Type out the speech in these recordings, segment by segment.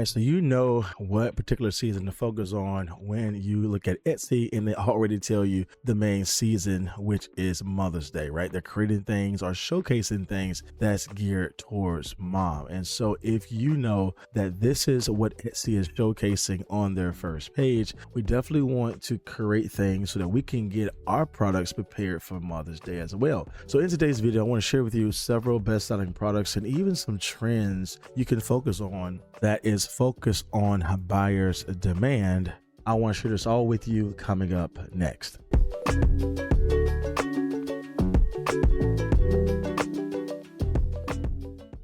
And so you know what particular season to focus on when you look at Etsy, and they already tell you the main season, which is Mother's Day, right? They're creating things or showcasing things that's geared towards mom. And so if you know that this is what Etsy is showcasing on their first page, we definitely want to create things so that we can get our products prepared for Mother's Day as well. So in today's video, I want to share with you several best-selling products and even some trends you can focus on that is focused on buyers' demand. I want to share this all with you coming up next.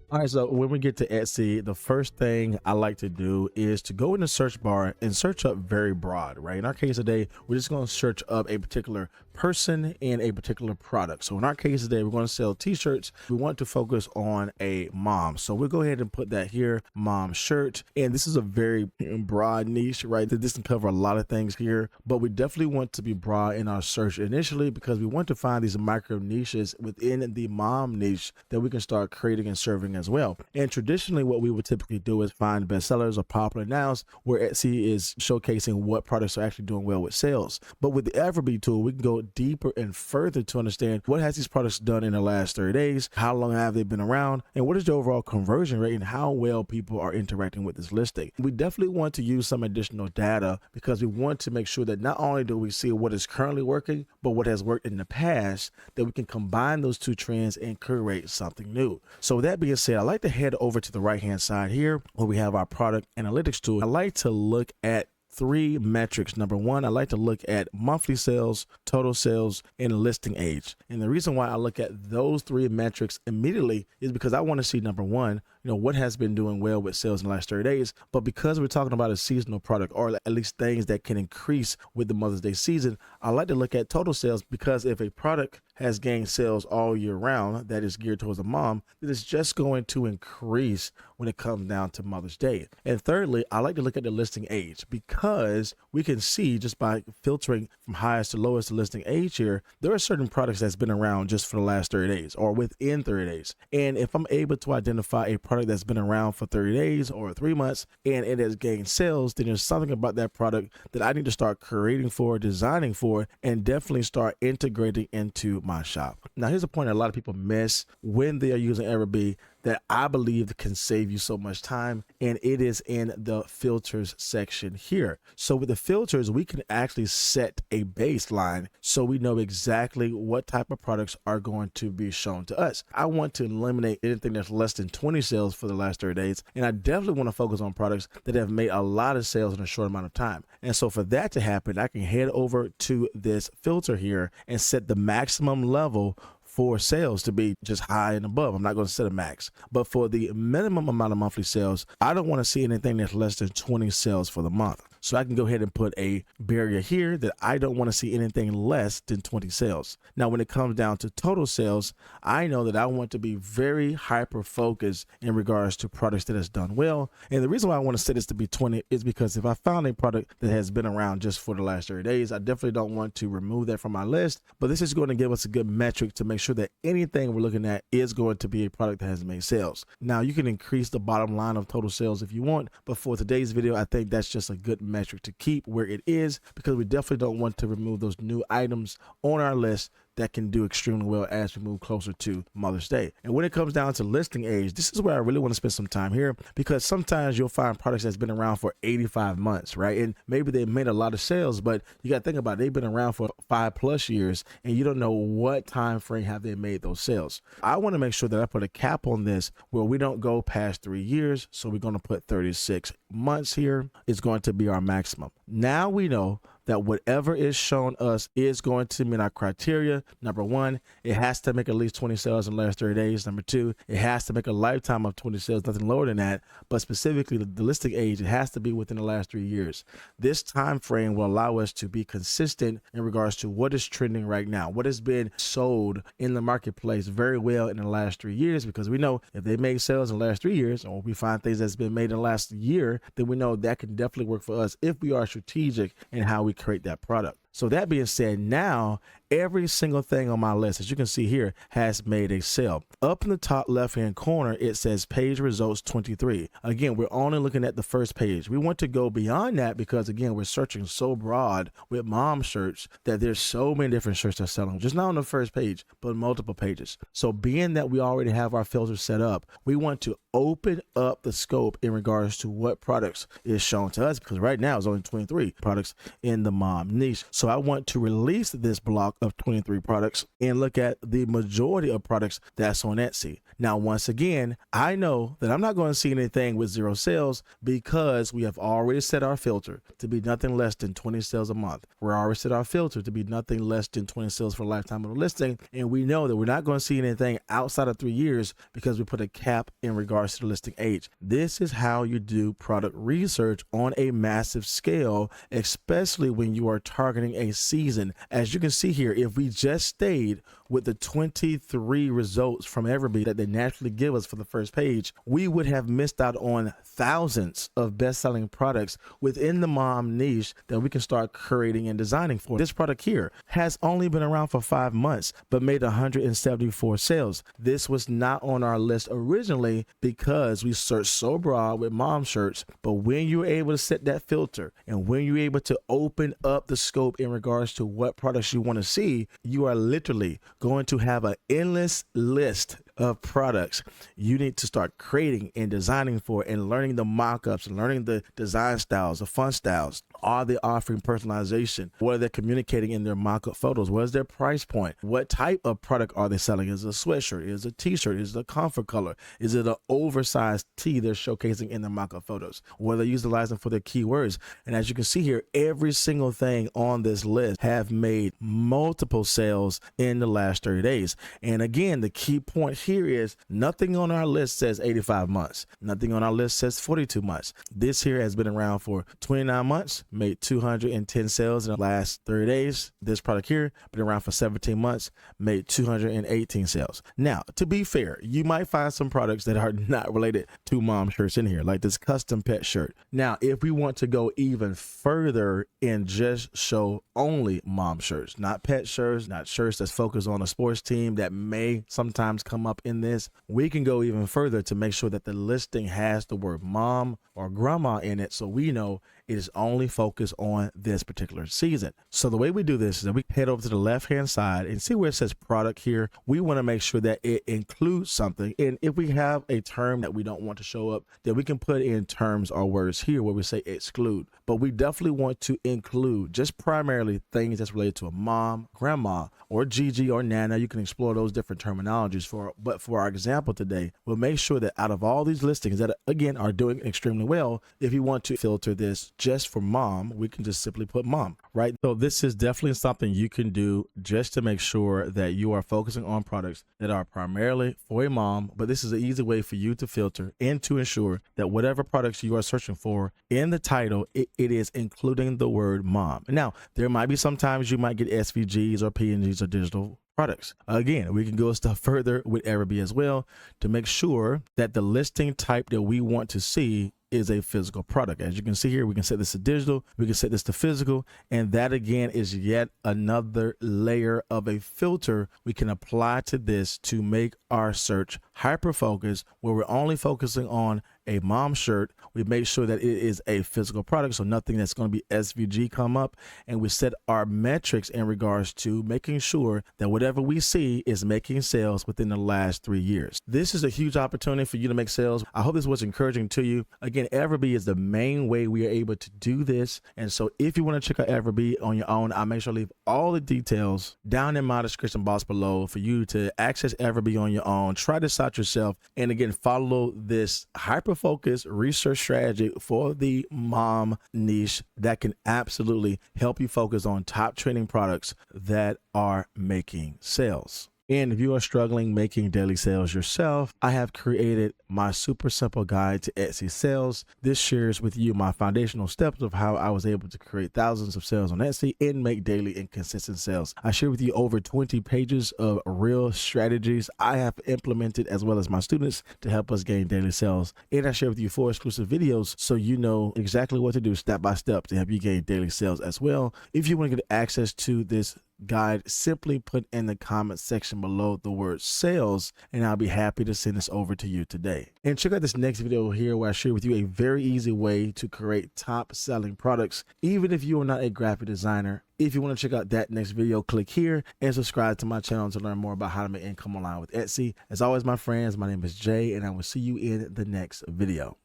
All right, so when we get to Etsy, the first thing I like to do is to go in the search bar and search up very broad, right? In our case today, we're just going to search up a particular person and a particular product. So in our case today, we're going to sell t-shirts. We want to focus on a mom. So we'll go ahead and put that here, mom shirt. And this is a very broad niche, right? This can cover a lot of things here, but we definitely want to be broad in our search initially because we want to find these micro niches within the mom niche that we can start creating and serving as well. And traditionally, what we would typically do is find bestsellers or popular nows where Etsy is showcasing what products are actually doing well with sales. But with the Everbee tool, we can go deeper and further to understand what has these products done in the last 30 days, how long have they been around, and what is the overall conversion rate and how well people are interacting with this listing. We definitely want to use some additional data because we want to make sure that not only do we see what is currently working, but what has worked in the past, that we can combine those two trends and create something new. So with that being said, I like to head over to the right hand side here where we have our product analytics tool. I like to look at three metrics. Number one, I like to look at monthly sales, total sales, and listing age. And the reason why I look at those three metrics immediately is because I want to see, number one, what has been doing well with sales in the last 30 days. But because we're talking about a seasonal product, or at least things that can increase with the Mother's Day season, I like to look at total sales because if a product has gained sales all year round that is geared towards a mom, then it's just going to increase when it comes down to Mother's Day. And thirdly, I like to look at the listing age because we can see just by filtering from highest to lowest the listing age here, there are certain products that's been around just for the last 30 days or within 30 days. And if I'm able to identify a product that's been around for 30 days or 3 months and it has gained sales, then there's something about that product that I need to start creating for, designing for, and definitely start integrating into my shop. Now, here's a point that a lot of people miss when they are using Everbee that I believe can save you so much time, and it is in the filters section here. So with the filters, we can actually set a baseline so we know exactly what type of products are going to be shown to us. I want to eliminate anything that's less than 20 sales for the last 30 days, and I definitely want to focus on products that have made a lot of sales in a short amount of time. And so for that to happen, I can head over to this filter here and set the maximum level for sales to be just high and above. I'm not going to set a max, but for the minimum amount of monthly sales, I don't want to see anything that's less than 20 sales for the month. So I can go ahead and put a barrier here that I don't want to see anything less than 20 sales. Now, when it comes down to total sales, I know that I want to be very hyper focused in regards to products that has done well. And the reason why I want to set this to be 20 is because if I found a product that has been around just for the last 30 days, I definitely don't want to remove that from my list. But this is going to give us a good metric to make sure that anything we're looking at is going to be a product that has made sales. Now, you can increase the bottom line of total sales if you want, but for today's video, I think that's just a good metric to keep where it is because we definitely don't want to remove those new items on our list that can do extremely well as we move closer to Mother's Day. And when it comes down to listing age, this is where I really want to spend some time here because sometimes you'll find products that's been around for 85 months, right? And maybe they made a lot of sales, but you got to think about it. They've been around for 5+ years and you don't know what time frame have they made those sales. I want to make sure that I put a cap on this where we don't go past 3 years. So we're going to put 36 months here is going to be our maximum. Now we know that whatever is shown us is going to meet our criteria. Number one, it has to make at least 20 sales in the last 30 days. Number two, it has to make a lifetime of 20 sales, nothing lower than that. But specifically the listing age, it has to be within the last 3 years. This time frame will allow us to be consistent in regards to what is trending right now, what has been sold in the marketplace very well in the last 3 years, because we know if they make sales in the last 3 years, or we find things that's been made in the last year, then we know that can definitely work for us if we are strategic in how we create that product. So that being said, now every single thing on my list, as you can see here, has made a sale. Up in the top left-hand corner, it says page results 23. Again, we're only looking at the first page. We want to go beyond that because, again, we're searching so broad with mom shirts that there's so many different shirts that's selling, just not on the first page, but multiple pages. So being that we already have our filters set up, we want to open up the scope in regards to what products is shown to us, because right now it's only 23 products in the mom niche. So I want to release this block of 23 products and look at the majority of products that's on Etsy. Now, once again, I know that I'm not going to see anything with 0 sales because we have already set our filter to be nothing less than 20 sales a month. We're already set our filter to be nothing less than 20 sales for a lifetime of the listing. And we know that we're not going to see anything outside of 3 years because we put a cap in regards to the listing age. This is how you do product research on a massive scale, especially when you are targeting a season. As you can see here, if we just stayed with the 23 results from Everbee that they naturally give us for the first page, we would have missed out on thousands of best-selling products within the mom niche that we can start creating and designing for. This product here has only been around for 5 months, but made 174 sales. This was not on our list originally because we searched so broad with mom shirts, but when you're able to set that filter and when you're able to open up the scope in regards to what products you want to see, you are literally going to have an endless list of products you need to start creating and designing for, and learning the mock-ups and learning the design styles, the font styles. Are they offering personalization? What are they communicating in their mock-up photos? What is their price point? What type of product are they selling? Is it a sweatshirt? Is it a t-shirt? Is it a comfort color? Is it an oversized tee they're showcasing in their mock-up photos? What are they utilizing for their keywords? And as you can see here, every single thing on this list have made multiple sales in the last 30 days. And again, the key point here is nothing on our list says 85 months. Nothing on our list says 42 months. This here has been around for 29 months, made 210 sales in the last 30 days. This product here been around for 17 months, made 218 sales. Now, to be fair, you might find some products that are not related to mom shirts in here, like this custom pet shirt. Now, if we want to go even further and just show only mom shirts, not pet shirts, not shirts that's focused on a sports team that may sometimes come up in this, we can go even further to make sure that the listing has the word mom or grandma in it, so we know it is only focused on this particular season. So the way we do this is that we head over to the left hand side and see where it says product here. We want to make sure that it includes something, and if we have a term that we don't want to show up, then we can put in terms or words here where we say exclude. But we definitely want to include just primarily things that's related to a mom, grandma, or Gigi or Nana. You can explore those different terminologies but for our example today, we'll make sure that out of all these listings that again are doing extremely well, if you want to filter this just for mom, we can just simply put mom, right? So this is definitely something you can do just to make sure that you are focusing on products that are primarily for a mom, but this is an easy way for you to filter and to ensure that whatever products you are searching for in the title, it is including the word mom. Now, there might be sometimes you might get SVGs or PNGs or digital products. Again, we can go a step further with Everbee as well to make sure that the listing type that we want to see is a physical product. As you can see here, we can set this to digital, we can set this to physical, and that again is yet another layer of a filter we can apply to this to make our search hyper focused, where we're only focusing on a mom shirt. We make sure that it is a physical product, so nothing that's going to be SVG come up, and we set our metrics in regards to making sure that whatever we see is making sales within the last 3 years. This is a huge opportunity for you to make sales. I hope this was encouraging to you. Again, Everbee is the main way we are able to do this, and so if you want to check out Everbee on your own, I'll make sure to leave all the details down in my description box below for you to access Everbee on your own. Try this out yourself, and again, follow this hyper-focused research strategy for the mom niche that can absolutely help you focus on top trending products that are making sales. And if you are struggling making daily sales yourself, I have created my super simple guide to Etsy sales. This shares with you my foundational steps of how I was able to create thousands of sales on Etsy and make daily and consistent sales. I share with you over 20 pages of real strategies I have implemented as well as my students to help us gain daily sales. And I share with you 4 exclusive videos so you know exactly what to do step by step to help you gain daily sales as well. If you want to get access to this guide, simply put in the comment section below the word sales, and I'll be happy to send this over to you today. And check out this next video here where I share with you a very easy way to create top selling products, even if you are not a graphic designer. If you want to check out that next video, click here and subscribe to my channel to learn more about how to make income online with Etsy. As always, my friends, my name is Jay, and I will see you in the next video.